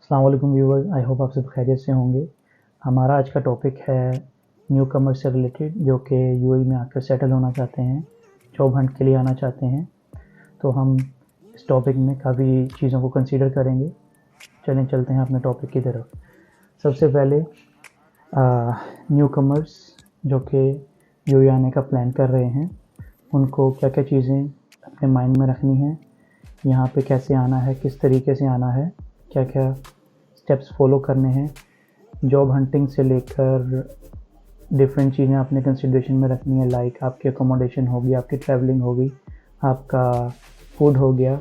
अस्सलाम वालेकुम viewers, I hope आप सब खैरियत से होंगे। हमारा आज का टॉपिक है न्यू कमर्स से रिलेटेड जो कि यूएई में आकर सेटल होना चाहते हैं, जॉब हंट के लिए आना चाहते हैं। तो हम इस टॉपिक में काफ़ी चीज़ों को कंसीडर करेंगे। चलें चलते हैं अपने टॉपिक की तरफ। सबसे पहले न्यू कमर्स जो कि यूएई आने का प्लान कर रहे हैं, उनको क्या क्या चीज़ें अपने माइंड में रखनी है, यहाँ पे कैसे आना है, किस तरीके से आना है, क्या क्या स्टेप्स फॉलो करने हैं। जॉब हंटिंग से लेकर डिफरेंट चीज़ें आपने कंसिडरेशन में रखनी है, लाइक आपकी अकोमोडेशन होगी, आपकी ट्रैवलिंग होगी, आपका फूड हो गया,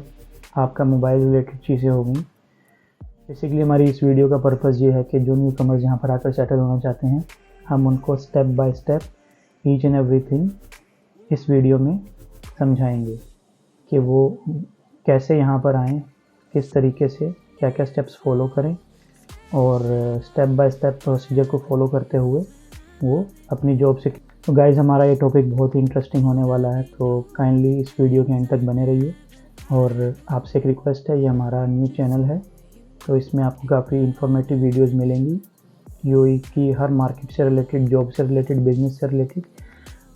आपका मोबाइल रिलेटेड चीज़ें होंगी। बेसिकली हमारी इस वीडियो का पर्पज़ ये है कि जो न्यू कमर्स यहाँ पर आकर सेटल होना चाहते हैं, हम उनको step by step each and everything इस वीडियो में समझाएंगे कि वो कैसे यहाँ पर आएँ, किस तरीके से क्या क्या स्टेप्स फॉलो करें और स्टेप बाय स्टेप प्रोसीजर को फॉलो करते हुए वो अपनी जॉब से। तो गाइज़, हमारा ये टॉपिक बहुत ही इंटरेस्टिंग होने वाला है, तो काइंडली इस वीडियो के एंड तक बने रहिए। और आपसे एक रिक्वेस्ट है, ये हमारा न्यू चैनल है, तो इसमें आपको काफ़ी इंफॉर्मेटिव वीडियोस मिलेंगी यूएई की हर मार्केट से रिलेटेड, जॉब से रिलेटेड, बिजनेस से related.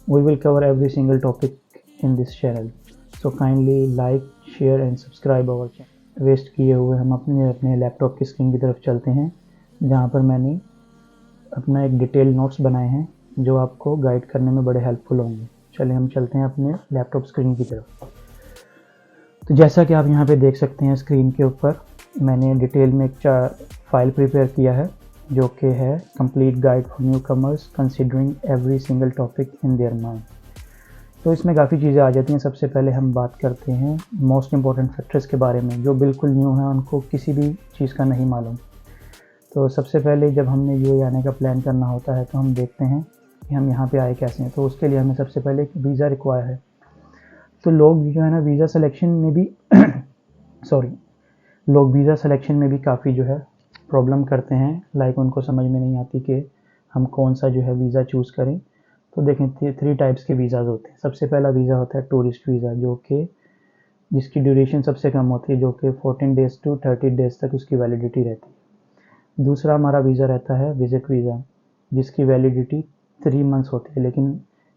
We will cover every single topic in this channel, so kindly like, share and subscribe our channel. Waste किए हुए हम अपने लैपटॉप की स्क्रीन की तरफ चलते हैं, जहाँ पर मैंने अपना एक डिटेल नोट्स बनाए हैं जो आपको गाइड करने में बड़े हेल्पफुल होंगे। चलिए हम चलते हैं अपने लैपटॉप स्क्रीन की तरफ। तो जैसा कि आप यहाँ पे देख सकते हैं स्क्रीन के ऊपर, मैंने डिटेल में एक फाइल प्रिपेयर किया है जो कि है complete guide for new commerce considering every single topic in their mind. तो इसमें काफ़ी चीज़ें आ जाती हैं। सबसे पहले हम बात करते हैं मोस्ट इम्पॉर्टेंट फैक्टर्स के बारे में, जो बिल्कुल न्यू है, उनको किसी भी चीज़ का नहीं मालूम। तो सबसे पहले जब हमने यूएई आने का प्लान करना होता है तो हम देखते हैं कि हम यहाँ पे आए कैसे हैं। तो उसके लिए हमें सबसे पहले एक वीज़ा रिक्वायर है। तो लोग जो है ना वीज़ा सिलेक्शन में भी लोग वीज़ा सिलेक्शन में भी काफ़ी जो है प्रॉब्लम करते हैं, लाइक उनको समझ में नहीं आती कि हम कौन सा जो है वीज़ा चूज़ करें। तो देखें, 3 टाइप्स के वीज़ाज़ होते हैं। सबसे पहला वीज़ा होता है टूरिस्ट वीज़ा, जो कि जिसकी ड्यूरेशन सबसे कम होती है, जो कि 14 डेज़ टू 30 डेज़ तक उसकी वैलिडिटी रहती है। दूसरा हमारा वीज़ा रहता है विज़िट वीज़ा, जिसकी वैलिडिटी 3 मंथ्स होती है, लेकिन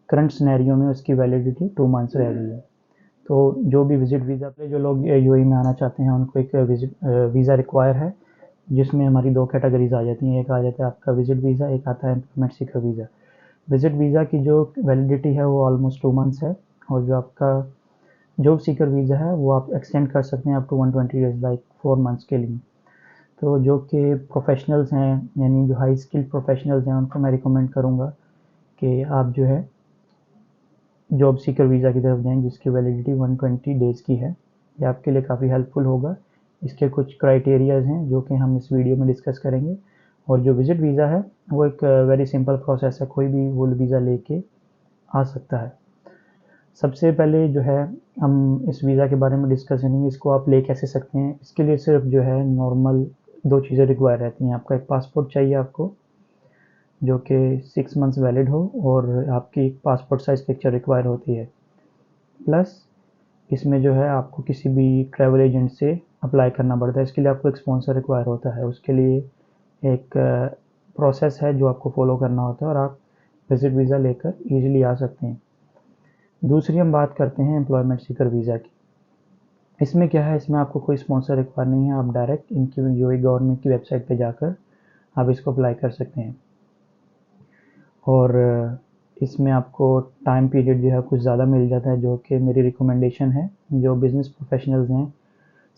करंट सिनेरियो में उसकी वैलिडिटी 2 मंथ्स रह गई है। तो जो भी विज़िट वीज़ा पे जो लोग यूएई में आना चाहते हैं, उनको एक वीज़ा रिक्वायर है, जिसमें हमारी 2 कैटेगरीज आ जाती हैं। एक आ जाता है आपका विज़िट वीज़ा, एक आता है employment Sikar visa. Visit visa की जो वैलिडिटी है वो ऑलमोस्ट 2 मंथ्स है, और जो आपका जॉब सीकर वीज़ा है वो आप एक्सटेंड कर सकते हैं up to 120 days, like 4 months के लिए। तो जो कि प्रोफेशनल्स हैं, यानी जो हाई स्किल्ड प्रोफेशनल्स हैं, उनको मैं रिकमेंड करूँगा कि आप जो है जॉब सीकर वीज़ा की तरफ जाएँ, जिसकी वैलिडिटी 120 डेज़ की है। ये आपके लिए काफ़ी हेल्पफुल होगा। इसके कुछ क्राइटेरियाज़ हैं जो कि हम इस वीडियो में डिस्कस करेंगे। और जो विज़िट वीज़ा है वो एक वेरी सिंपल प्रोसेस है, कोई भी वो वीज़ा लेके आ सकता है। सबसे पहले जो है हम इस वीज़ा के बारे में डिस्कस करेंगे, इसको आप ले कैसे सकते हैं। इसके लिए सिर्फ जो है नॉर्मल 2 चीज़ें रिक्वायर रहती हैं। आपका एक पासपोर्ट चाहिए आपको, जो कि 6 मंथ्स वैलिड हो, और आपकी एक पासपोर्ट साइज़ पिक्चर रिक्वायर होती है। प्लस इसमें जो है आपको किसी भी ट्रैवल एजेंट से अप्लाई करना पड़ता है। इसके लिए आपको एक स्पॉन्सर रिक्वायर होता है। उसके लिए एक प्रोसेस है जो आपको फॉलो करना होता है, और आप विज़िट वीज़ा लेकर ईजिली आ सकते हैं। दूसरी हम बात करते हैं एम्प्लॉयमेंट सीकर वीज़ा की। इसमें क्या है, इसमें आपको कोई स्पॉन्सर रिक्वायर नहीं है। आप डायरेक्ट इनकी यूएई गवर्नमेंट की वेबसाइट पे जाकर आप इसको अप्लाई कर सकते हैं। और इसमें आपको टाइम पीरियड जो है कुछ ज़्यादा मिल जाता है, जो कि मेरी रिकमेंडेशन है जो बिज़नेस प्रोफेशनल्स हैं,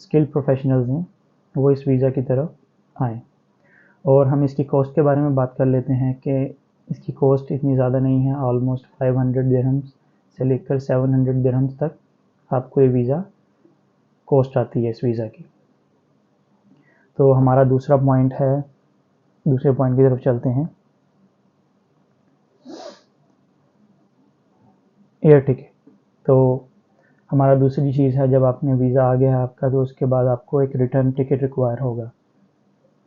स्किल्ड प्रोफेशनल्स हैं, वो इस वीज़ा की तरफ आएँ। और हम इसकी कॉस्ट के बारे में बात कर लेते हैं कि इसकी कॉस्ट इतनी ज़्यादा नहीं है। ऑलमोस्ट 500 दिरहम्स से लेकर 700 दिरहम्स तक आपको ये वीज़ा कॉस्ट आती है इस वीज़ा की। तो हमारा दूसरा पॉइंट है, दूसरे पॉइंट की तरफ चलते हैं, एयर टिकट। तो हमारा दूसरी चीज़ है, जब आपने वीज़ा आ गया है आपका, तो उसके बाद आपको एक रिटर्न टिकट रिक्वायर होगा,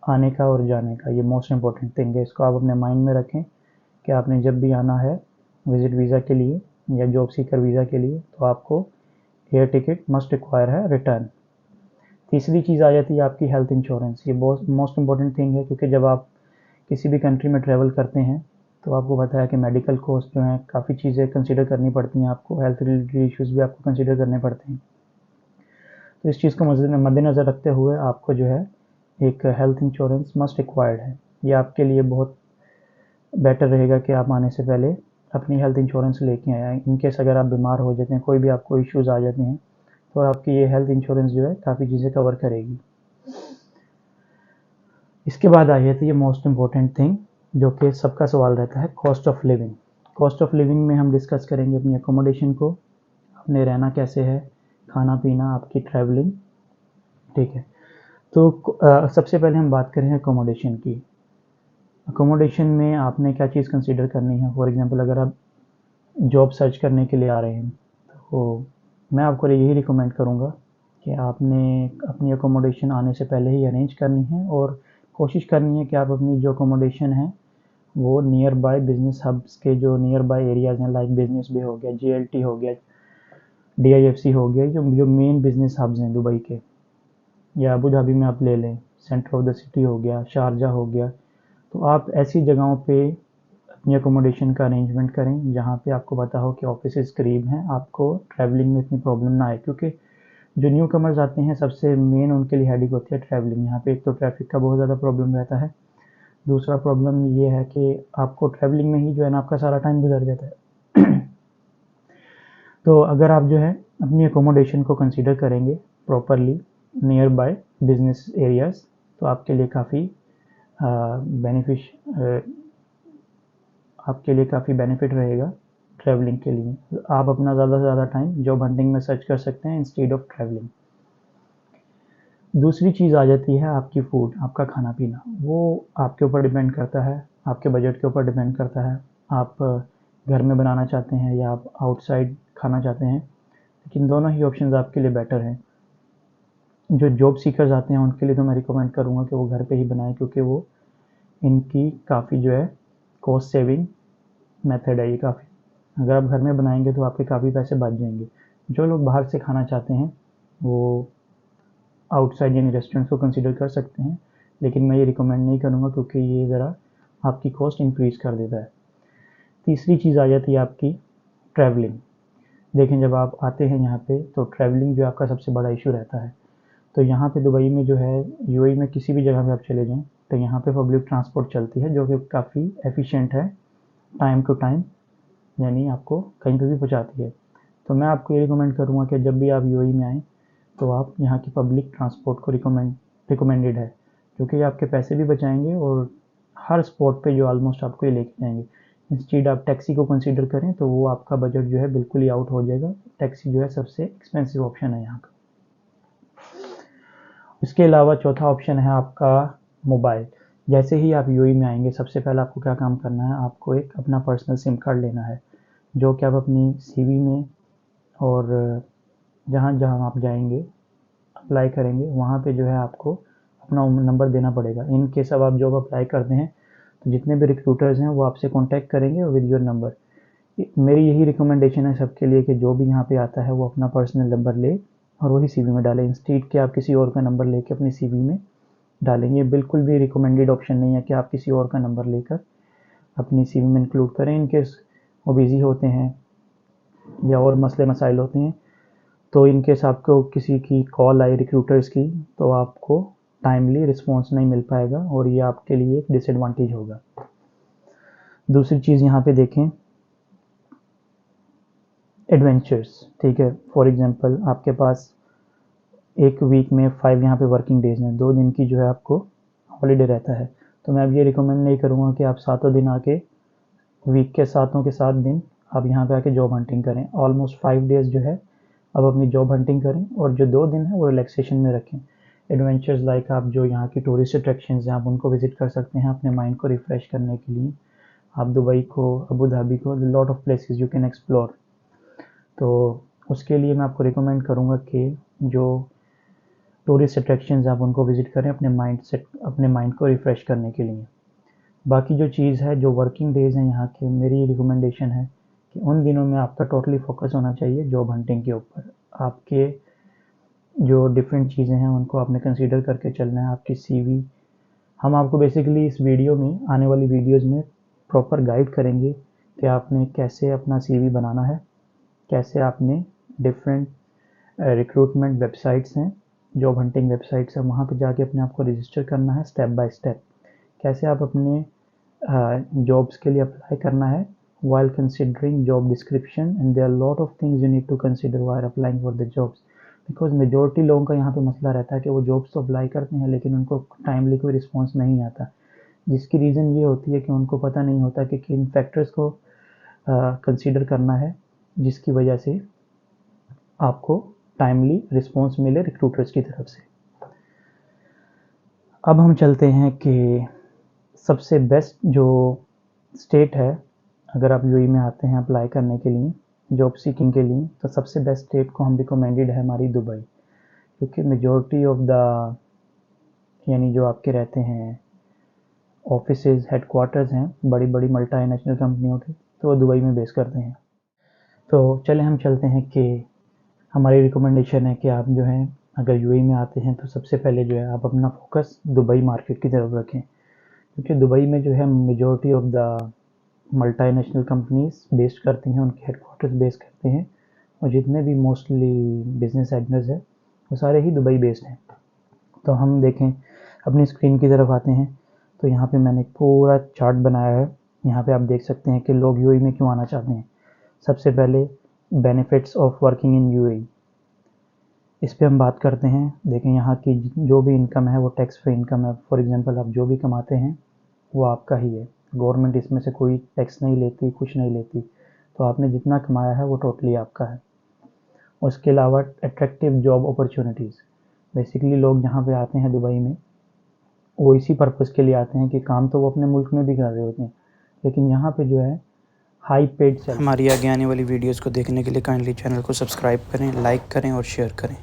आने का और जाने का। ये मोस्ट इम्पॉर्टेंट थिंग है, इसको आप अपने माइंड में रखें कि आपने जब भी आना है विज़िट वीज़ा के लिए या जॉब सीकर वीज़ा के लिए, तो आपको एयर टिकट मस्ट रिक्वायर है रिटर्न। तीसरी चीज़ आ जाती है आपकी हेल्थ इंश्योरेंस। ये बहुत मोस्ट इंपॉर्टेंट थिंग है, क्योंकि जब आप किसी भी कंट्री में ट्रैवल करते हैं तो आपको पता है कि मेडिकल कॉस्ट जो है काफ़ी चीज़ें कंसिडर करनी पड़ती हैं, आपको हेल्थ रिलेटेड इश्यूज़ भी आपको कंसिडर करने पड़ते हैं। तो इस चीज़ को मद्देनज़र रखते हुए आपको जो है एक हेल्थ इंश्योरेंस मस्ट रिक्वायर्ड है। ये आपके लिए बहुत बेटर रहेगा कि आप आने से पहले अपनी हेल्थ इंश्योरेंस लेके आएँ। इन केस अगर आप बीमार हो जाते हैं, कोई भी आपको इश्यूज़ आ जाते हैं, तो आपकी ये हेल्थ इंश्योरेंस जो है काफ़ी चीज़ें कवर करेगी। इसके बाद आ जाती है मोस्ट इम्पॉर्टेंट थिंग, जो कि सबका सवाल रहता है, cost of living. Cost of living में हम डिस्कस करेंगे अपनी अकोमोडेशन को, अपने रहना कैसे है, खाना पीना, आपकी ट्रैवलिंग, ठीक है। तो सबसे पहले हम बात करें अकोमोडेशन की। अकोमोडेशन में आपने क्या चीज़ कंसिडर करनी है। फॉर एग्जांपल अगर आप जॉब सर्च करने के लिए आ रहे हैं, तो मैं आपको यही रिकमेंड करूँगा कि आपने अपनी अकोमोडेशन आने से पहले ही अरेंज करनी है, और कोशिश करनी है कि आप अपनी जो अकोमोडेशन है वो नियर बाय बिजनेस हब्स के जो नियर बाय एरियाज़ हैं, लाइक बिजनेस बे हो गया, JLT हो गया, DIFC हो गया, जो मेन बिजनेस हब्स हैं दुबई के, या अबू धाबी में आप ले लें, सेंटर ऑफ द सिटी हो गया, शारजा हो गया। तो आप ऐसी जगहों पे अपनी अकोमोडेशन का अरेंजमेंट करें जहाँ पे आपको पता हो कि ऑफिसेज करीब हैं, आपको ट्रैवलिंग में इतनी प्रॉब्लम ना आए, क्योंकि जो न्यू कमर्स आते हैं सबसे मेन उनके लिए हेडेक होती है ट्रैवलिंग। यहाँ पे एक तो ट्रैफिक का बहुत ज़्यादा प्रॉब्लम रहता है, दूसरा प्रॉब्लम ये है कि आपको ट्रैवलिंग में ही जो है ना आपका सारा टाइम गुजर जाता है। तो अगर आप जो है अपनी अकोमोडेशन को कंसीडर करेंगे properly near by business areas, तो आपके लिए काफ़ी बेनिफिट रहेगा ट्रैवलिंग के लिए। आप अपना ज़्यादा से ज़्यादा टाइम जॉब हंटिंग में सर्च कर सकते हैं इंस्टेड ऑफ ट्रैवलिंग। दूसरी चीज़ आ जाती है आपकी फूड, आपका खाना पीना। वो आपके ऊपर डिपेंड करता है, आपके बजट के ऊपर डिपेंड करता है। आप घर में बनाना चाहते हैं या आप आउटसाइड खाना चाहते हैं, लेकिन दोनों ही ऑप्शंस आपके लिए बेटर हैं। जो जॉब सीकर्स आते हैं उनके लिए तो मैं रिकमेंड करूँगा कि वो घर पे ही बनाएं, क्योंकि वो इनकी काफ़ी जो है कॉस्ट सेविंग मेथड है ये काफ़ी। अगर आप घर में बनाएंगे तो आपके काफ़ी पैसे बच जाएंगे। जो लोग बाहर से खाना चाहते हैं वो आउटसाइड यानी रेस्टोरेंट्स को कंसीडर कर सकते हैं, लेकिन मैं ये रिकमेंड नहीं करूँगा, क्योंकि ये ज़रा आपकी कॉस्ट इंक्रीज़ कर देता है। तीसरी चीज़ आ जाती है आपकी ट्रैवलिंग। देखें, जब आप आते हैं यहाँ पे तो ट्रैवलिंग जो आपका सबसे बड़ा इशू रहता है। तो यहाँ पे दुबई में जो है, UAE में किसी भी जगह पे आप चले जाएँ तो यहाँ पे पब्लिक ट्रांसपोर्ट चलती है, जो कि काफ़ी एफिशिएंट है, टाइम टू टाइम, यानी आपको कहीं पे भी पहुँचाती है। तो मैं आपको ये रिकमेंड करूँगा कि जब भी आप UAE में आएँ तो आप यहाँ की पब्लिक ट्रांसपोर्ट को रिकमेंडेड है, क्योंकि ये आपके पैसे भी बचाएंगे और हर स्पॉट पे जो ऑलमोस्ट आपको ये लेके जाएंगे। इंस्टेड आप टैक्सी को कंसीडर करें तो वो आपका बजट जो है बिल्कुल ही आउट हो जाएगा। टैक्सी जो है सबसे एक्सपेंसिव ऑप्शन है यहाँ का। इसके अलावा चौथा ऑप्शन है आपका मोबाइल। जैसे ही आप UAE में आएंगे सबसे पहले आपको क्या काम करना है, आपको एक अपना पर्सनल सिम कार्ड लेना है, जो कि आप अपनी CV में और जहाँ जहाँ आप जाएंगे अप्लाई करेंगे वहाँ पे जो है आपको अपना नंबर देना पड़ेगा। इन केस अब आप जॉब अप्लाई करते हैं तो जितने भी रिक्रूटर्स हैं वो आपसे कांटेक्ट करेंगे विद योर नंबर। मेरी यही रिकमेंडेशन है सबके लिए कि जो भी यहाँ पे आता है वो अपना पर्सनल नंबर ले और वही CV में डालें, इंस्टेड कि आप किसी और का नंबर लेके अपनी CV में डालें। ये बिल्कुल भी रिकमेंडेड ऑप्शन नहीं है कि आप किसी और का नंबर लेकर अपनी CV में इंक्लूड करें। इन केस वो बिज़ी होते हैं या और मसले मसाइल होते हैं, तो इन केस आपको किसी की कॉल आई रिक्रूटर्स की तो आपको टाइमली रिस्पॉन्स नहीं मिल पाएगा और ये आपके लिए एक डिसएडवांटेज होगा। दूसरी चीज़ यहाँ पे देखें, एडवेंचर्स, ठीक है। फॉर एग्जांपल आपके पास एक वीक में 5 यहाँ पे वर्किंग डेज हैं, 2 दिन की जो है आपको हॉलीडे रहता है। तो मैं अब ये रिकमेंड नहीं करूँगा कि आप 7 दिन आके वीक के 7 दिन आप यहाँ पे आके जॉब हंटिंग करें। ऑलमोस्ट 5 डेज़ जो है अब अपनी जॉब हंटिंग करें और जो 2 दिन है वो रिलैक्सेशन में रखें। एडवेंचर्स लाइक आप जो यहाँ की टूरिस्ट अट्रैक्शंस हैं आप उनको विजिट कर सकते हैं अपने माइंड को रिफ़्रेश करने के लिए। आप दुबई को, अबू धाबी को, lot of places you can explore. तो उसके लिए मैं आपको रिकमेंड करूँगा कि जो टूरिस्ट अट्रैक्शंस आप उनको विजिट करें अपने माइंड को रिफ़्रेश करने के लिए। बाकी जो चीज़ है, जो वर्किंग डेज़ हैं यहाँ के, मेरी रिकमेंडेशन है कि उन दिनों में आपका टोटली फोकस होना चाहिए जॉब हंटिंग के ऊपर। आपके जो डिफरेंट चीज़ें हैं उनको आपने कंसीडर करके चलना है। आपकी सीवी हम आपको बेसिकली इस वीडियो में, आने वाली वीडियोस में प्रॉपर गाइड करेंगे कि आपने कैसे अपना सीवी बनाना है, कैसे आपने डिफरेंट रिक्रूटमेंट वेबसाइट्स हैं, जॉब हंटिंग वेबसाइट्स हैं, वहाँ पे जाके अपने आप को रजिस्टर करना है स्टेप बाय स्टेप। कैसे आप अपने जॉब्स के लिए अप्लाई करना है while considering job description, and there are a lot of things you need to consider while applying for the jobs, because majority लोगों का यहाँ पे मसला रहता है कि वो जॉब्स तो अप्लाई करते हैं लेकिन उनको टाइमली कोई रिस्पॉन्स नहीं आता, जिसकी रीज़न ये होती है कि उनको पता नहीं होता कि किन फैक्टर्स को कंसीडर करना है जिसकी वजह से आपको टाइमली रिस्पॉन्स मिले रिक्रूटर्स की तरफ से। अब हम चलते हैं कि सबसे बेस्ट जो स्टेट है, अगर आप यूएई में आते हैं अप्लाई करने के लिए, जॉब सीकिंग के लिए, तो सबसे बेस्ट स्टेट को हम रिकमेंडेड है हमारी दुबई, क्योंकि मेजॉरिटी ऑफ द यानी जो आपके रहते हैं ऑफिसेज, हेडक्वार्टर्स हैं बड़ी बड़ी मल्टीनेशनल कंपनियों के, तो वो दुबई में बेस करते हैं। तो चले हम चलते हैं कि हमारी रिकमेंडेशन है कि आप जो है अगर यूएई में आते हैं तो सबसे पहले जो है आप अपना फोकस दुबई मार्केट की तरफ रखें, क्योंकि दुबई में जो है majority of the multinational companies based करती हैं, उनके हेडक्वार्टर्स बेस करते हैं, और जितने भी मोस्टली बिजनेस सेगमेंट्स हैं वो सारे ही दुबई बेस्ड हैं। तो हम देखें अपनी स्क्रीन की तरफ आते हैं, तो यहाँ पे मैंने पूरा चार्ट बनाया है। यहाँ पे आप देख सकते हैं कि लोग यूएई में क्यों आना चाहते हैं। सबसे पहले benefits of working in UAE, इस पे हम बात करते हैं। देखें यहाँ की जो भी इनकम है वो टैक्स फ्री इनकम है। फॉर एग्जांपल आप जो भी कमाते हैं वो आपका ही है, गवर्नमेंट इसमें से कोई टैक्स नहीं लेती, कुछ नहीं लेती, तो आपने जितना कमाया है वो टोटली आपका है। उसके अलावा अट्रैक्टिव जॉब अपॉर्चुनिटीज़, बेसिकली लोग जहाँ पे आते हैं दुबई में वो इसी पर्पज़ के लिए आते हैं कि काम तो वो अपने मुल्क में भी कर रहे होते हैं, लेकिन यहाँ पे जो है हाई पेड। हमारी आगे आने वाली वीडियोस को देखने के लिए काइंडली चैनल को सब्सक्राइब करें, लाइक करें और शेयर करें।